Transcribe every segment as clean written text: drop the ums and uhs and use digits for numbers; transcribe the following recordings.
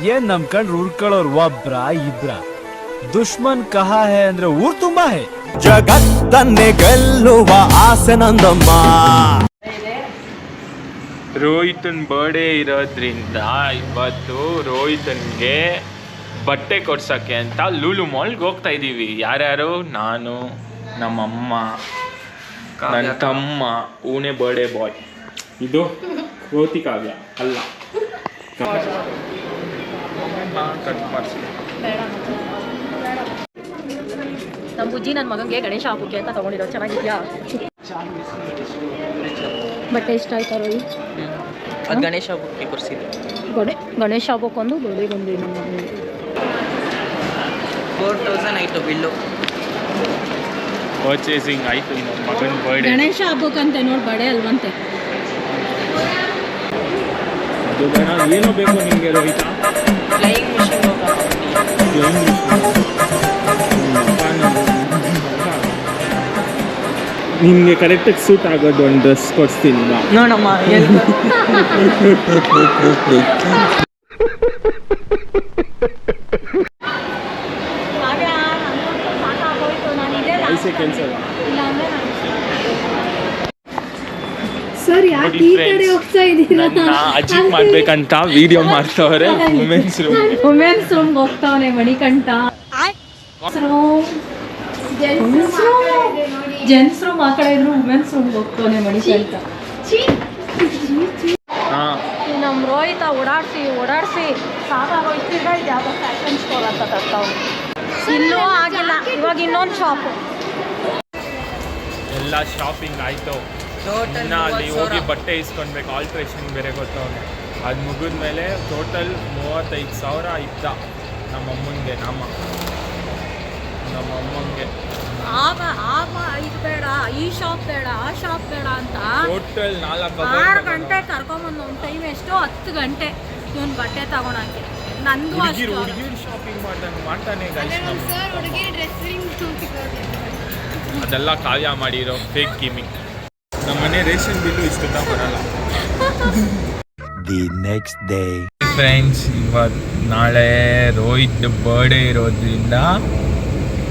ಏನ್ ನಮ್ ಕಂಡ್ರು ಉರ್ಕೊಳ್ಳೋರು ಒಬ್ರ ಇಬ್ರ ದುಶ್ಮನ್ ಕಹಾ ಹೇ ಅಂದ್ರೆ ಊರ್ ತುಂಬಾ ಹೇ. ಜಗತ್ತನ್ನೇ ಗೆಲ್ಲುವ ಆಸೆ ನಂದಮ್ಮ. ರೋಹಿತನ್ ಬರ್ಡೇ ಇರೋದ್ರಿಂದ ಇವತ್ತು ರೋಹಿತನ್ಗೆ ಬಟ್ಟೆ ಕೊಡ್ಸೋಕ್ಕೆ ಅಂತ ಲೂಲು ಮಾಲ್ಗೆ ಹೋಗ್ತಾ ಇದ್ದೀವಿ. ಯಾರ್ಯಾರು? ನಾನು, ನಮ್ಮಮ್ಮ, ನನ್ನ ತಮ್ಮ, ಊನೆ ಬರ್ಡೇ ಬಾಯ್. ಇದು ರೋತಿ ಕಾವ್ಯ ಅಲ್ಲ. ನಮ್ಮ ಬುಜ್ಜಿ ನನ್ನ ಮಗನಿಗೆ ಗಣೇಶ ಹಬ್ಬಕ್ಕೆ ಅಂತ ತಗೊಂಡಿರೋ. ಚೆನ್ನಾಗಿದ್ಯಾ? ಬಟ್ಟೆ ಇಷ್ಟ ಆಯ್ತಾ ರೋಹಿತ್? ಅದು ಗಣೇಶ ಹಬ್ಬಕ್ಕೆ ಕೊಡಿಸಿದ್ದೆ. ಗಣೇಶ ಹಬ್ಬಕ್ಕೊಂದು ಬಳಿಗೊಂದು ನಮ್ಮ ಮಗನಿಗೆ 4000 ಆಯಿತು ಬಿಲ್ಲು. ಪರ್ಚೇಸಿಂಗ್ ಆಯಿತು. ನಮ್ಮ ಮಗನ ಬರ್ಡೇ ಗಣೇಶ ಹಬ್ಬಕ್ಕಂತೆ ನೋಡಿ ಬಡೆ ಅಲ್ವಂತೆ. ಅದು ಬೇಡ. ಏನೋ ಬೇಕು ನಿಮಗೆ ರೋಹಿತ? ಫ್ಲೈಯಿಂಗ್ ಮಿಷಿನ್ ನಿಮಗೆ ಕರೆಕ್ಟಾಗಿ ಸೂಟ್ ಆಗೋದು ಒಂದು ಡ್ರೆಸ್ ಕೊಡಿಸ್ತೀನಿ ಬಾ. ನೋಡಮ್ಮ ಸರ್ ಯಾಕೆ ಈ ಕಡೆ ಹೋಗ್ತಾ ಇದ್ದೀರಾ? ಅಜಿತ್ ಮಾಡ್ಬೇಕಂತ ವಿಡಿಯೋ ಮಾಡ್ತವ್ರೆ. ವುಮೆನ್ಸ್ ರೂಮ್ ಹೋಗ್ತಾವನೆ ಮಣಿಕಂಠ. ಜೆಂಟ್ಸ್ ರೂಮ್ ಆ ಕಡೆ ಇದ್ರು, ವುಮೆನ್ಸ್ ರೂಮ್ ಹೋಗ್ತಾವನೆ ಮಣಿಕಂಠ. ನಮ್ಮ ರೋಹಿತ ಓಡಾಡಿಸಿ ಸಾಕಾಗೋಯ್ತಿದ್ದ ಇದು ಯಾವುದೋ ಫ್ಯಾಷನ್ ಸ್ಟೋರ್ ಅಂತ ತರ್ತಾವ್ನೆ. ಇನ್ನೂ ಆಗಿಲ್ಲ, ಇವಾಗ ಇನ್ನೊಂದು ಶಾಪು. ಎಲ್ಲ ಶಾಪಿಂಗ್ ಆಯಿತು. ಇನ್ನು ಅಲ್ಲಿ ಹೋಗಿ ಬಟ್ಟೆ ಇಸ್ಕೊಳ್ಬೇಕು. ಆಲ್ಟ್ರೇಷನ್ ಬೇರೆ ಗೊತ್ತವನೆ. ಅದು ಮುಗಿದ್ಮೇಲೆ ಟೋಟಲ್ 35,000 ಇದ್ದ ನಮ್ಮಮ್ಮನಿಗೆ. ನಮ್ಮಮ್ಮನಿಗೆ ಇದು ಬೇಡ, ಈ ಶಾಪ್ ಬೇಡ, ಆ ಶಾಪ್ ಬೇಡ ಅಂತ ಟೋಟಲ್ 6 ಗಂಟೆ ಕರ್ಕೊಂಬಂದು ಒಂದು ಟೈಮ್ ಎಷ್ಟು 10 ಗಂಟೆ ಇವನು ಬಟ್ಟೆ ತಗೊಳಕ್ಕೆ. ನಂದು ಹುಡುಗಿರು ಶಾಪಿಂಗ್ ಮಾಡ್ತಾನೆ. ಅದೆಲ್ಲ ಕಾವ್ಯ ಮಾಡಿರೋ ಫೇಕ್ ಗಿಮಿಕ್. ನಮ್ಮನೆ ರೇಷನ್ ಬಿಲ್ಲು ಇಷ್ಟುತ್ತ ಬರಲ್ಲ. The next day. ಫ್ರೆಂಡ್ಸ್, ಇವತ್ತು ನಾಳೆ ರೋಹಿತ್ ಬರ್ಡೇ ಇರೋದ್ರಿಂದ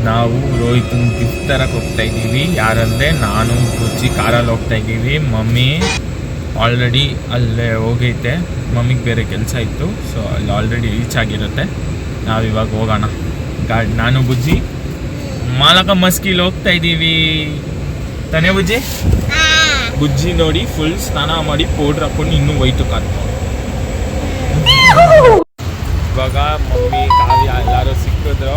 ನಾವು ರೋಹಿತನ ಗಿಫ್ಟ್ ತರಕ್ಕೆ ಹೋಗ್ತಾ ಇದ್ದೀವಿ. ಯಾರಂದರೆ ನಾನು ಬುಜ್ಜಿ ಕಾರಲ್ಲಿ ಹೋಗ್ತಾ ಇದ್ದೀವಿ. ಮಮ್ಮಿ ಆಲ್ರೆಡಿ ಅಲ್ಲೇ ಹೋಗೈತೆ. ಮಮ್ಮಿಗೆ ಬೇರೆ ಕೆಲಸ ಇತ್ತು, ಸೊ ಅಲ್ಲಿ ಆಲ್ರೆಡಿ ರೀಚ್ ಆಗಿರುತ್ತೆ. ನಾವಿವಾಗ ಹೋಗೋಣ. ನಾನು ಬುಜ್ಜಿ ಮಾಲಕ ಮಸ್ಕಿಲಿ ಹೋಗ್ತಾ ಇದ್ದೀವಿ ತಾನೇ ಬುಜ್ಜಿ? ಬುಜ್ಜಿ ನೋಡಿ ಫುಲ್ ಸ್ನಾನ ಮಾಡಿ ಪೌಡ್ರ್ ಹಾಕೊಂಡು ಇನ್ನೂ ವೈಟು ಕಾಣ್ತು. ಇವಾಗ ಮಮ್ಮಿ ಕಾವ್ಯ ಎಲ್ಲರೂ ಸಿಕ್ಕಿದ್ರು.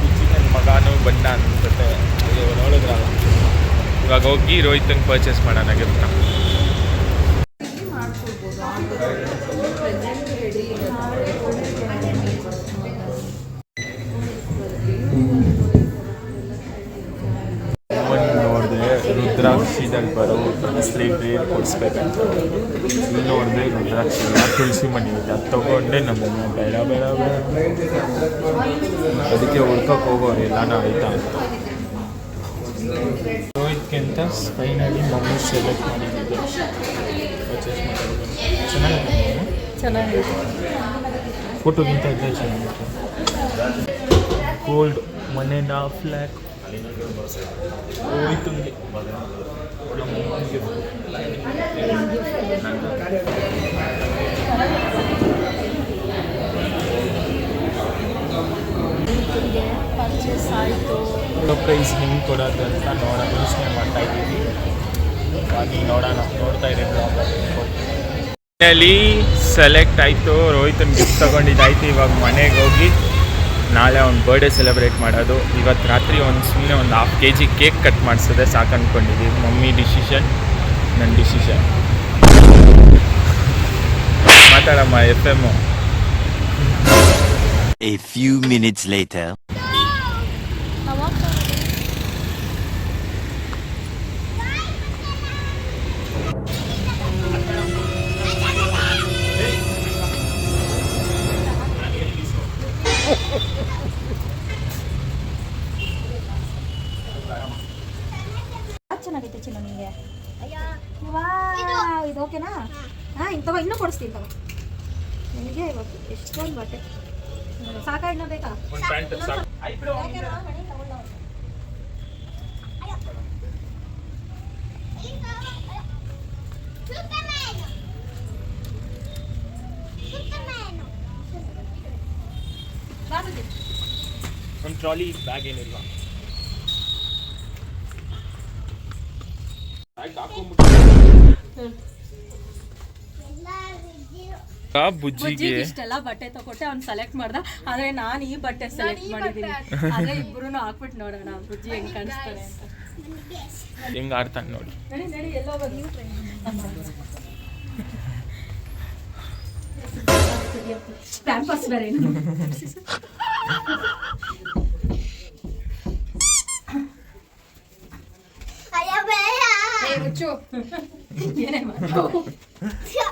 ಬುಜ್ಜಿ ನನ್ನ ಮಗನೂ ಬಂದ ಅನ್ಸುತ್ತೆ, ನೋಡಿದ್ರಲ್ಲ. ಇವಾಗ ಹೋಗಿ ರೋಹಿತಂಗೆ ಪರ್ಚೇಸ್ ಮಾಡೋಣ ಗಿಫ್ಟ್ನ. ನೋಡಿದೆ ರುದ್ರಾಕ್ಷಿದಲ್ಲಿ ಬರೋ ಸ್ಲೀವ್ ರೇರ್ ಕೊಡಿಸ್ಬೇಕಂತ. ಇಲ್ಲಿ ನೋಡಿದೆ ರುದ್ರಾಕ್ಷಿ ತುಳಸಿ ಮಣಿ ಇದೆ. ಅದು ತೊಗೊಂಡೆ ನಮ್ಮಮ್ಮ ಬೇಡ ಬೇಡ ಬೇಡ ಅದಕ್ಕೆ ಹುಡ್ಕಕ್ಕೆ ಹೋಗೋರು ಎಲ್ಲಾನ ಆಯ್ತಾ ಅಂತ. ರೋಹಿತ್ಗಿಂತ ಫೈನಲಿ ಮಮ್ಮಿ ಸೆಲೆಕ್ಟ್ ಮಾಡಿದ್ದೆ ಪರ್ಚೇಸ್ ಮಾಡೋದು. ಚೆನ್ನಾಗಿದೆ. ಫೋಟೋಗಿಂತ ಇದ್ದೇ ಚೆನ್ನಾಗಿತ್ತು. ಗೋಲ್ಡ್ 1.5 ಲ್ಯಾಕ್ ರೋಹಿತಂಗೆ. ನಮ್ಮಮ್ಮನಿಗೆ ಪರ್ಚೇಸ್ ಆಯಿತು. ಪ್ರೈಸ್ ಹೆಂಗೆ ಕೊಡೋದು ಅಂತ ಯೋಚನೆ ಮಾಡ್ತಾ ಇದ್ದೀವಿ. ಹಾಗೆ ನೋಡ್ತಾ ಇದ್ದೀವಿ. ಫೈನಲಿ ಸೆಲೆಕ್ಟ್ ಆಯಿತು. ರೋಹಿತನ ಗಿಫ್ಟ್ ತೊಗೊಂಡಿದ್ದಾಯ್ತು. ಇವಾಗ ಮನೆಗೆ ಹೋಗಿ ನಾಳೆ ಅವ್ನ ಬರ್ಡೇ ಸೆಲೆಬ್ರೇಟ್ ಮಾಡೋದು. ಇವತ್ತು ರಾತ್ರಿ ಸುಮ್ಮನೆ ಒಂದು 1/2 kg ಕೇಕ್ ಕಟ್ ಮಾಡಿಸೋದೆ ಸಾಕು ಅಂದ್ಕೊಂಡಿದ್ದೀವಿ. ಮಮ್ಮಿ ಡಿಸಿಷನ್, ನನ್ನ decision. ಮಾತಾಡಮ್ಮ FM. A few minutes later. ಚೆನ್ನಾಗೈತೆ ಚಿನ್ನ ನಿಮಗೆ. ಇದು ಓಕೆನಾ? ಹಾಂ, ತಗೋ, ಇನ್ನೂ ಕೊಡಿಸ್ತೀನಿ ತಗೋ. ನಿಮಗೆ ಇವತ್ತು ಎಷ್ಟೊಂದು ಬಟ್ಟೆ ಸಾಕಾ ಇನ್ನ ಬೇಕಾ ಒಂದು ಪ್ಯಾಂಟ್ ಸಾಕು. ಒಂದು ಟ್ರಾಲಿ ಬ್ಯಾಗ್ ಏನಿಲ್ವಾ? ಬುಜ್ಜಿಗೆ ಇಷ್ಟೆಲ್ಲ ಬಟ್ಟೆ ತಗೊಟ್ಟೆ ಅವ್ನು ಸೆಲೆಕ್ಟ್ ಮಾಡ್ದ, ಆದ್ರೆ ನಾನು ಈ ಬಟ್ಟೆ ಸೆಲೆಕ್ಟ್ ಮಾಡಿದ್ದೀನಿ. ಆದ್ರೆ ಇಬ್ರು ಹಾಕ್ಬಿಟ್ಟು ನೋಡೋಣ ಬುಜ್ಜಿ ಹೆಂಗ್ ಕಾಣಿಸ್ತಾನೆ ಅಂತ. ಹೆಂಗ್ ಆಡ್ತಾನೆ ನೋಡಿ. ನಡಿ ನಡಿ ಎಲ್ಲೋ ಹೋಗಿ ಪ್ಯಾಂಪಸ್ ಬೇರೆ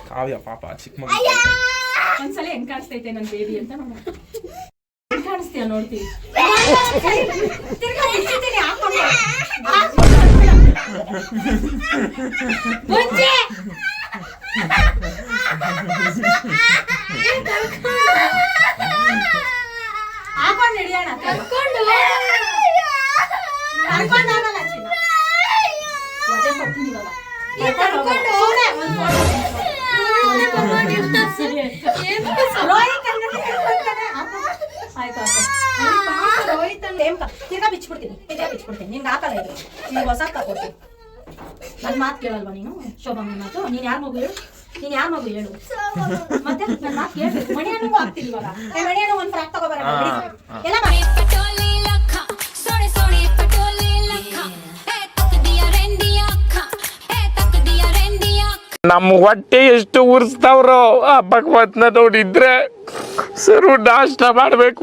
ಕಾವ್ಯ ಪಾಪ ಚಿಕ್ಕ ಮಗು. ಒಂದ್ಸಲ ಹೆಂಗ್ ಕಾಣಿಸ್ತೈತೆ ನನ್ ಬೇಬಿ ಅಂತ ನೋಡ. ಹೆಂಗ್ ಕಾಣಿಸ್ತೀಯ ನೋಡ್ತೀವಿ. ಹಾಕೊಂಡ್ ಹಿಡಿಯೋಣ. ತಿರ್ಗಾ ಬಿಚ್ಬಿಡ್ತೀನಿ ನಿನ್ಗೆ ಹಾಕಲ್ಲ ಇದು. ನೀನು ಹೊಸ ತಗೊಡ್ತೀನಿ. ನನ್ನ ಮಾತು ಕೇಳಲ್ವಾ ನೀನು? ಶೋಭಮ್ಮ ಮಾತು. ನೀನ್ ಯಾರ ಮಗು ಹೇಳು? ಮತ್ತೆ ನನ್ನ ಮಾತು ಕೇಳ್ಬೇಕು. ಮಣಿಯನ್ನು ಹಾಕ್ತೀನಿ ಇವಾಗ. ಮಣಿಯನ್ನು ಒಂದು ಫ್ರಾಕ್ ತಗೋಬರ ಎಲ್ಲ ನಮ್ಮ ಹೊಟ್ಟೆ ಎಷ್ಟು ಉರ್ಸ್ತಾವ್ರೋ ಆ ಭಗವತ್ನ ನೋಡಿದ್ರೆ ಸರು ನಾಷ್ಟ ಮಾಡ್ಬೇಕು.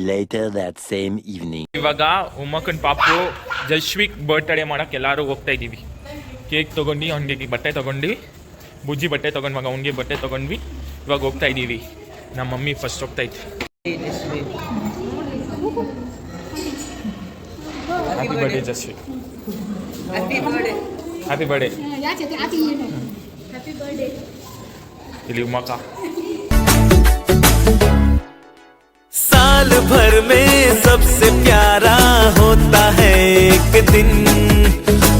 Later that same evening. ಇವಾಗ ಉಮ್ಮಕ್ಕನ್ ಪಾಪು ಜಶ್ವಿಕ್ ಬರ್ತ್ಡೇ ಮಾಡಕ್ಕೆ ಎಲ್ಲರೂ ಹೋಗ್ತಾ ಇದ್ದೀವಿ. ಕೇಕ್ ತೊಗೊಂಡು ಅವ್ನಿಗೆ ಬಟ್ಟೆ ತೊಗೊಂಡ್ವಿ, ಬುಜ್ಜಿ ಬಟ್ಟೆ ತೊಗೊಂಡು ಮಗ ಅವ್ನಿಗೆ ಬಟ್ಟೆ ತೊಗೊಂಡ್ವಿ. ಇವಾಗ ಹೋಗ್ತಾ ಇದ್ದೀವಿ. ನಮ್ಮ ಮಮ್ಮಿ ಫಸ್ಟ್ ಹೋಗ್ತಾ ಇತ್ತು. Happy birthday Jashwik. Happy birthday. ಇಲ್ಲಿ ಉಮ್ಮಕ್ಕ. साल भर में सबसे प्यारा होता है एक दिन,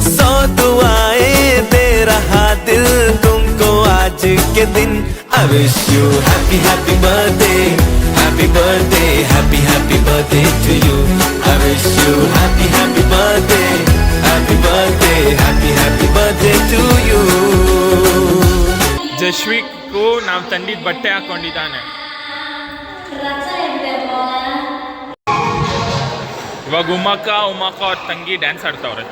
100 दुआएं दे रहा दिल तुमको आज के दिन. I wish you happy happy birthday, happy birthday, happy happy birthday to you. I wish you happy happy birthday, happy birthday, happy happy birthday to you. ಜಶ್ವಿಕ್ಕು ನಾವು ತಂದಿದ್ದ ಬಟ್ಟೆ ಹಾಕೊಂಡಿದ್ದಾನೆ. ಇವಾಗ ಉಮ್ಮಕ್ಕ ಅವ್ರ ತಂಗಿ ಡ್ಯಾನ್ಸ್ ಆಡ್ತಾವ್ರೆ.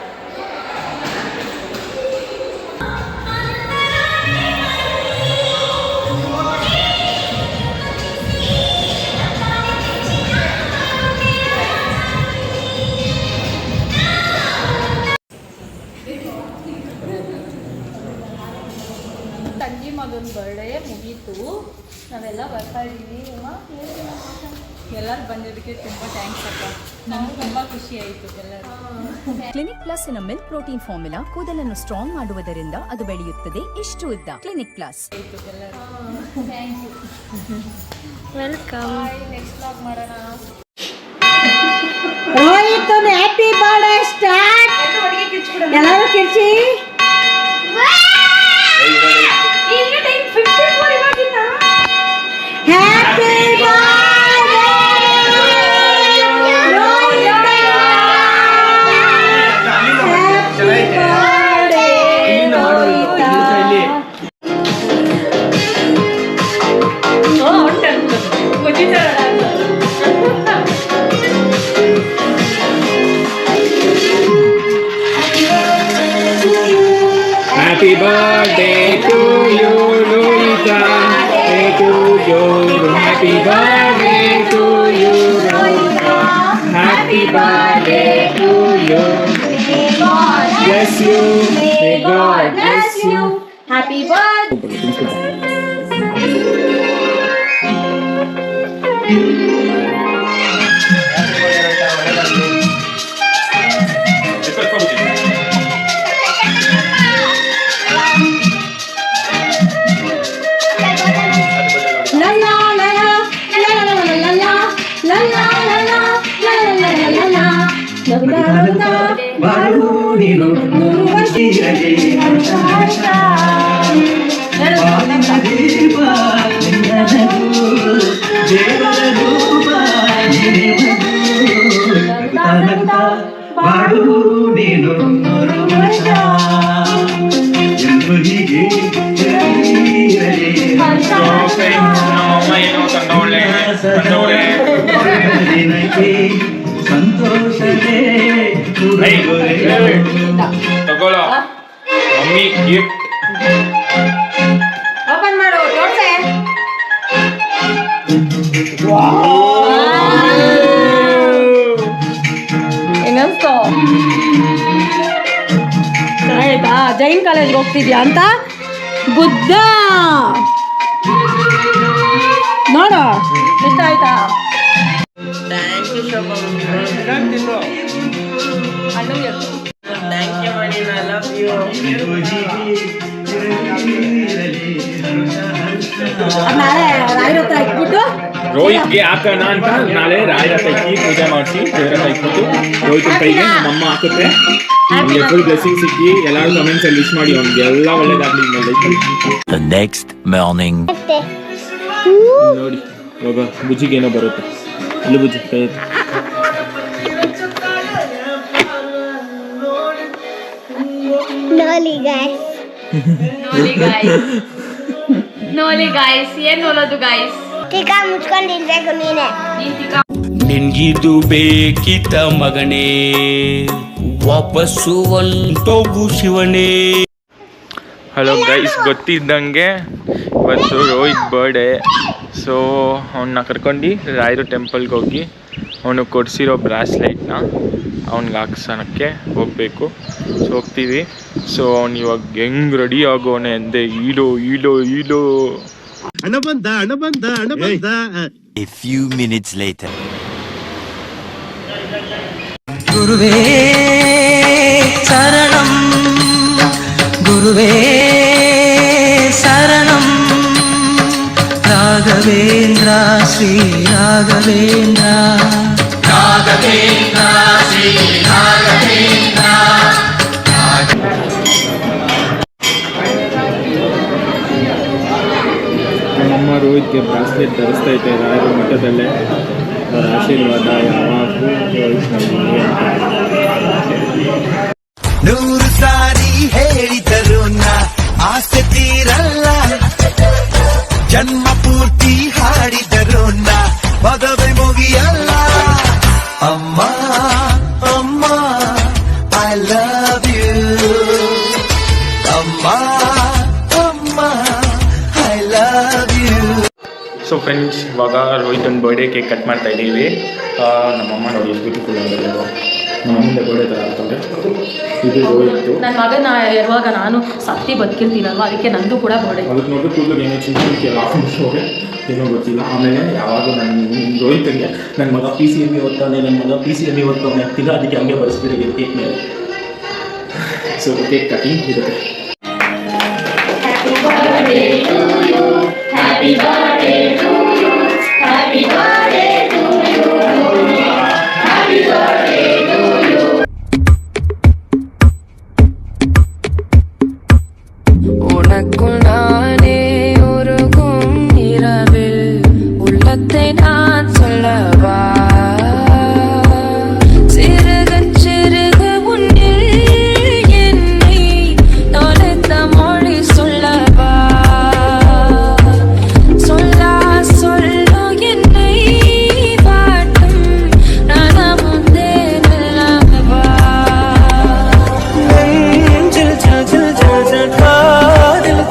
ತಂಗಿ ಮಗನ ಬರ್ಡೇ ಮುಗೀತು, ನಾವೆಲ್ಲ ಬರ್ತಾ ಇದ್ದೀವಿ. ಎಲ್ಲರೂ ಬಂದಿದ್ದಕ್ಕೆ ತುಂಬ ಥ್ಯಾಂಕ್ಸ್ ಅಕ್ಕ. ನಮ್ಗೆ ತುಂಬ ಖುಷಿ ಆಯಿತು ಎಲ್ಲರೂ. ಕ್ಲಿನಿಕ್ ಪ್ಲಸ್ ಇನ ಮಿಲ್ಕ್ ಪ್ರೋಟೀನ್ ಫಾರ್ಮುಲಾ ಕೂದಲನ್ನು ಸ್ಟ್ರಾಂಗ್ ಮಾಡುವುದರಿಂದ ಅದು ಬೆಳೆಯುತ್ತದೆ ಇಷ್ಟು ಉದ್ದ. Clinic Plus. Thank you. Welcome. Next vlog ಮಾಡೋಣ. Rohith happy birthday start. ಎಲ್ಲರೂ ಕಿರ್ಚಿ. Happy Happy birthday to you, Lolita. Happy to you. Happy birthday to you, Lolita. Happy birthday to you. Bless you. God bless you. Happy birthday. La la la la la la la la la la la la la la la ನಗುತ್ತಾ ಬಾಳು ನೀನು ನೂರು ವರ್ಷ ಇರಲಿ ಬಾಳು ನೀನು ನೂರು ವರ್ಷ ಎಂದು ಹೀಗೆ ಇರಲಿ ನಮ್ಮಮ್ಮ ಏನೋ ತಂದವಳೆ ಸಂತೋಷವೇ ತಗೊಳ್ಳೋ ಮಮ್ಮಿ ಗಿಫ್ಟ್. ಓಪನ್ ಮಾಡು ತೋರ್ಸೆ. ಏನನ್ಸ್ತು? ಆಯ್ತಾ ಜೈನ್ ಕಾಲೇಜ್ಗೆ ಹೋಗ್ತಿದ್ಯಾ ಅಂತ ಬುದ್ಧ ನೋಡ ಇಷ್ಟ ಆಯ್ತಾ? Thank you Shobha. Thank you Mani, I love you. ನಾಳೆ ರಾಯರ ಹತ್ರ ಇಟ್ಬಿಟ್ಟು ರೋಹಿತ್ಗೆ ಹಾಕೋಣ ಅಂತ ನಾಳೆ ರಾಯರ ಕೈಗೆ ಪೂಜೆ ಮಾಡಿಸಿ ದೇವರ ಕೈ ಕೊಟ್ಟು ರೋಹಿತ್ ಕೈಗೆ ನಮ್ಮಮ್ಮ ಹಾಕುತ್ತೆ. ಅವ್ನಿಗೆ ಫುಲ್ ಬ್ಲೆಸ್ಸಿಂಗ್ ಸಿಕ್ಕಿ ಎಲ್ಲರೂ ಕಮೆಂಟ್ಸ್ ಅಲ್ಲಿ ವಿಶ್ ಮಾಡಿ ಅವ್ನಿಗೆ ಎಲ್ಲ ಒಳ್ಳೇದಾಗ್ಲಿ. The next morning. ನೋಡಿ ಇವಾಗ ಬುಜ್ಜಿಗೆ ಏನೋ ಬರುತ್ತೆ. ಅಲ್ಲಿ ಬುಜ್ಜಿ ಕೈ ಎತ್ತು. ನೋಲಿ ಗಾಯ್ಸ್ ಏನ್ ನೋಲೋದು ಗಾಯ್ಸ್? ಟೀಕಾ ಮುಚ್ಕೊಂಡು ನಿಲ್ಬೇಕು ನೀನೆ. ನಿನ್ಗಿದು ಬೇಕಿತ ಮಗನೇ, ವಾಪಸ್ಸು ಒಂಟೋಗು ಶಿವನೇ. ಹಲೋ ಗೈಸ್, ಗೊತ್ತಿದ್ದಂಗೆ ಇವತ್ತು ರೋಹಿತ್ ಬರ್ಡೇ. ಸೊ ಅವನ್ನ ಕರ್ಕೊಂಡು ರಾಯರು ಟೆಂಪಲ್ಗೆ ಹೋಗಿ ಅವನು ಕೊಡಿಸಿರೋ ಬ್ರಾಸ್ಲೈಟ್ನ ಅವ್ನಿಗೆ ಹಾಕ್ಸೋಕ್ಕೆ ಹೋಗಬೇಕು. ಸೊ ಹೋಗ್ತೀವಿ. ಸೊ ಅವ್ನು ಇವಾಗ ಹೆಂಗೆ ರೆಡಿ ಆಗೋನೆ ಅಂದೆ, ಈಲೋ ಹಣ ಬಂದ. A few minutes later. ಗುರುವೇ ಶರಣಂ, ಗುರುವೇ ಶರಣಂ, ರಾಘವೇಂದ್ರ ಶ್ರೀ ರಾಘವೇಂದ್ರ, ರಾಘವೇಂದ್ರ ಶ್ರೀ ರಾಘವೇಂದ್ರ. ನಮ್ಮಮ್ಮ ರೋಹಿತ್ಗೆ ಬ್ರಾಸ್ಲೆಟ್ ಧರಿಸ್ತೈತೆ ರಾಯರ ಮಠದಲ್ಲೇ. ಅವರ ಆಶೀರ್ವಾದ ಯಾವಾಗೂ ರೋಹಿತ್ ನಮಗೆ. ನೂರು ಸಾರಿ ಹೇಳಿದರು ನಾ ಆಸೆ ತೀರಲ್ಲ, ಜನ್ಮ ಪೂರ್ತಿ ಹಾಡಿದರು ನಾ ಮದುವೆ ಮುಗಿಯಲ್ಲ. ಅಮ್ಮ ಅಮ್ಮ ಐ ಲವ್ ಯು, ಅಮ್ಮ ಅಮ್ಮ I love you. So friends, ಇವಾಗ ರೋಹಿತ್ ಒಂದು ಬರ್ಡೇ ಕೇಕ್ ಕಟ್ ಮಾಡ್ತಾ ಇದ್ದೀವಿ. ನಮ್ಮಮ್ಮ ನೋಡಿ ಎಷ್ಟು ಬ್ಯೂಟಿಫುಲ್ ಆಗಿದೆ. ನಮ್ಮಮ್ಮಂದ ಬರ್ಡೇ ಥರ ಆಗ್ತದೆ. ಇದು ರೋಹಿತ್ತು. ನನ್ನ ಮಗನ ಯಾವಾಗ ನಾನು ಸತ್ತಿ ಬದುಕಿರ್ತೀನಲ್ವ, ಅದಕ್ಕೆ ನಂದು ಕೂಡ ಬರ್ಡೇ. ಅದಕ್ಕೆ ನೋಡಿ ಕೂದಲು ಏನೋ ಚಿಂತೆ ಆಫೀಸೋಗೆ ಏನೋ ಗೊತ್ತಿಲ್ಲ. ಆಮೇಲೆ ಯಾವಾಗ ನನ್ನ ರೋಹಿತ್ಗೆ ನನ್ನ ಮಗ PCME ಓದ್ತಾನೆ, ಅಂತಿಲ್ಲ, ಅದಕ್ಕೆ ಹಂಗೆ ಬರೆಸ್ಬಿಟ್ಟಿದೆ ಕೇಕ್ ಮೇಲೆ. ಸೊ ಕೇಕ್ ಕಟಿಂಗ್ ಇರುತ್ತೆ. உனக்குள் நானே உருகும் இரவில் உள்ளத்தை நான் சொல்லவா, சிறுக சிறுக உன்னில் என்னை தொலைத்த மொழி சொல்லவா, சொல்லா சொல்லோ என்னை வாட்டும் நனமுந்தே நல்லவா. காதல்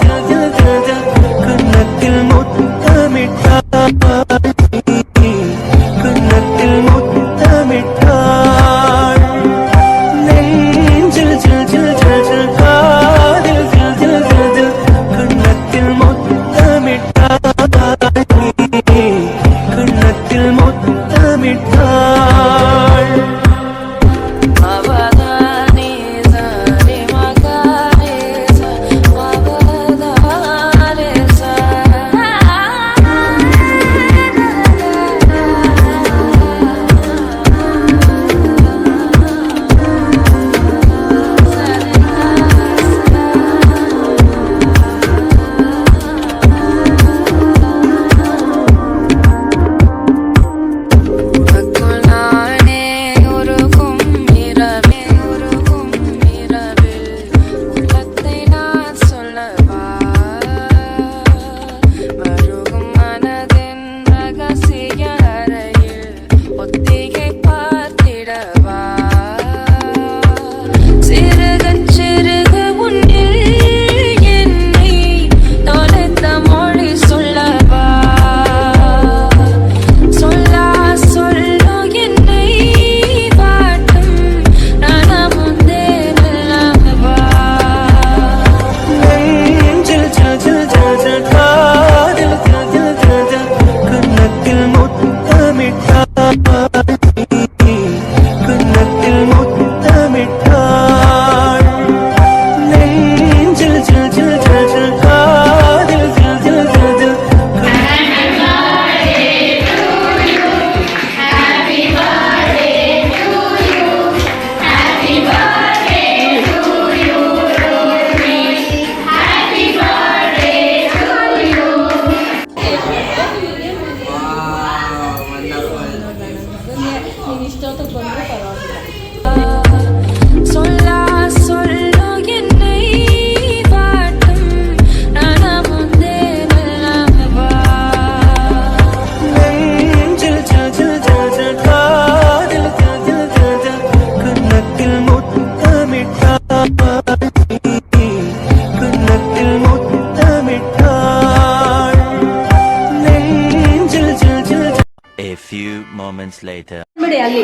moments later. ಬಿಡಿ ಅಲ್ಲಿ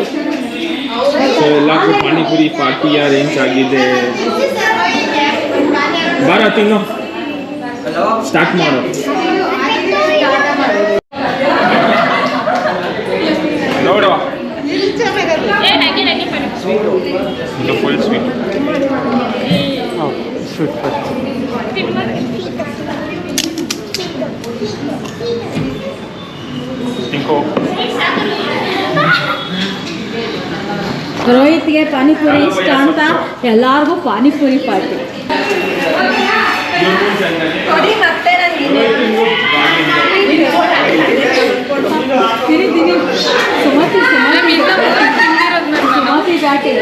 ಸೊ ಎಲ್ಲಾದ್ರೂ ಪಾನಿಪುರಿ ಪಾರ್ಟಿ ಅರೇಂಜ್ ಆಗಿದೆ. ಬಾರ ತಿನ್ನು, ಸ್ಟಾರ್ಟ್ ಮಾಡು. ನೋಡುವ ಇದು ಫುಲ್ ಸ್ವೀಟ್. ತಿಂಕೋ. ರೋಹಿತ್ಗೆ ಪಾನಿಪುರಿ ಇಷ್ಟ ಅಂತ ಎಲ್ಲಾರ್ಗೂ ಪಾನಿಪುರಿ ಪಾರ್ಟಿ. ಸುಮತಿ ಘಾಟಿ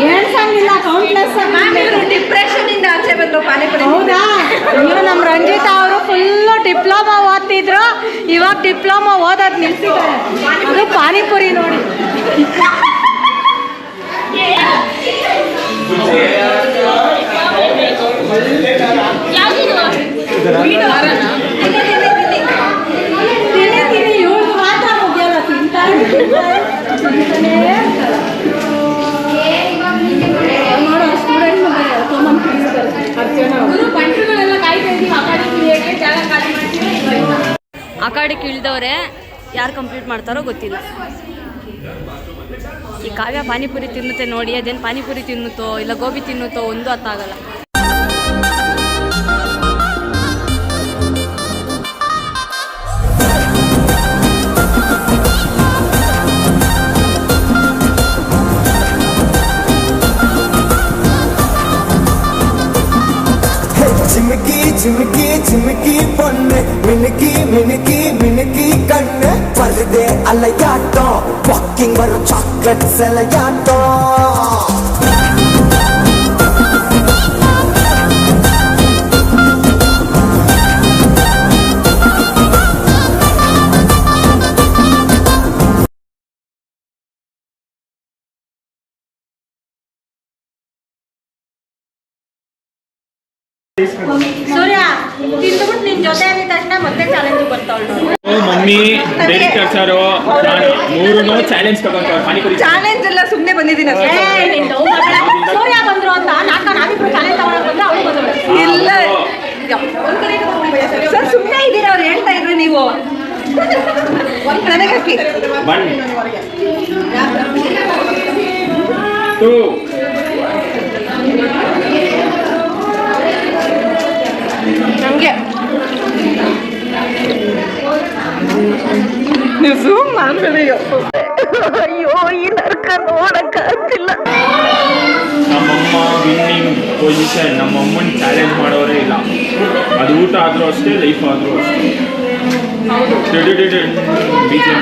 ಹೇಳ್ಸಂಗಿಲ್ಲ ಕೌಂಟ್ಲೆಸ್ ಡಿಪ್ರೆಷನ್ ಇಂದ ಆಚೆ ಬಂದು ಪಾನಿಪುರಿ. ಹೌದಾ? ಅಯ್ಯೋ ನಮ್ಮ ರಂಜಿತಾ ಅವರು ಫುಲ್ಲು ಡಿಪ್ಲೊಮಾ ಓದ್ತಿದ್ರು, ಇವಾಗ ಡಿಪ್ಲೊಮಾ ಓದೋದು ನಿಲ್ಸಿದ್ದಾರೆ. ಅದು ಪಾನಿಪುರಿ ನೋಡಿ. ಇವ್ರು ಮಾತ್ರ ಮುಗಿಯಲ್ಲ, ತಿಂತಾರೆ ನೋಡೋ ಸ್ಟೂಡೆಂಟ್ ಆ ಕಡೆಗೆ ಇಳಿದವ್ರೆ, ಯಾರು ಕಂಪ್ಲೀಟ್ ಮಾಡ್ತಾರೋ ಗೊತ್ತಿಲ್ಲ. ಈ ಕಾವ್ಯ ಪಾನಿಪುರಿ ತಿನ್ನುತ್ತೆ ನೋಡಿ, ಅದೇನು ಪಾನಿಪುರಿ ತಿನ್ನುತ್ತೋ ಇಲ್ಲ ಗೋಬಿ ತಿನ್ನುತ್ತೋ ಒಂದು ಅರ್ಥಾಗಲ್ಲ. ಚಿಮ್ಕಿ ಚಿಮ್ಕಿ ಚಿಮ್ಕಿ ಪೊನ್ನೆ ಮಿನುಕಿ ಮಿನುಕಿ ಮಿನುಕಿ ಕಣ್ಣು ಪರದೆ ಅಲೆಯಾಟೋ ವಾಕಿಂಗ್ ಬರೋ ಚಾಕ್ಲೇಟ್ ಸೆಲೆಯಾಟೋ. ಸೂರ್ಯ ತಿಂದ್ಬಿಟ್ಟು ನಿನ್ ಜೊತೆ ಆಗಿದ ತಕ್ಷಣ ಮತ್ತೆ ಚಾಲೆಂಜ್ ಬರ್ತಾವಳು. ಮಮ್ಮಿ ಡೈರೆಕ್ಟರ್ ಸರ್ ಮೂರೂ ಚಾಲೆಂಜ್ ತಗೊಂತಾರೆ. ಪಾನಿಪುರಿ ಚಾಲೆಂಜ್ ಎಲ್ಲ ಸುಮ್ಮನೆ ಬಂದಿದ್ದೀನಿ. ಸೂರ್ಯ ಬಂದ್ರು ಅಂತ ನಾವಿಬ್ರು ಚಾಲೆಂಜ್ ತಗೊಳಕ್ ಬಂದ್ರೆ ಅವಳು ಬಂದಳು. ಇಲ್ಲ ಸರ್ ಸುಮ್ಮನೆ ಇದ್ದೀರಾ, ಅವ್ರು ಹೇಳ್ತಾ ಇದ್ರು ನೀವು ನನಗೆ ಹಾಕಿ. 1 2 ನಮಗೆ ನೀವು ಝೂಮ್ ಮಾಡಬೇಡಿ. ಅಯ್ಯೋ ಈ ನರ್ಕ ನೋಡಕ್ಕಾಗ್ತಿಲ್ಲ. ನಮ್ಮಮ್ಮ ವಿನ್ನಿಂಗ್ ಪೊಸಿಷನ್. ನಮ್ಮಮ್ಮನ ಚಾಲೆಂಜ್ ಮಾಡೋರೇ ಇಲ್ಲ. ಅದು ಊಟ ಆದರೂ ಅಷ್ಟೇ, ಲೈಫ್ ಆದರೂ ಅಷ್ಟೇ. BGM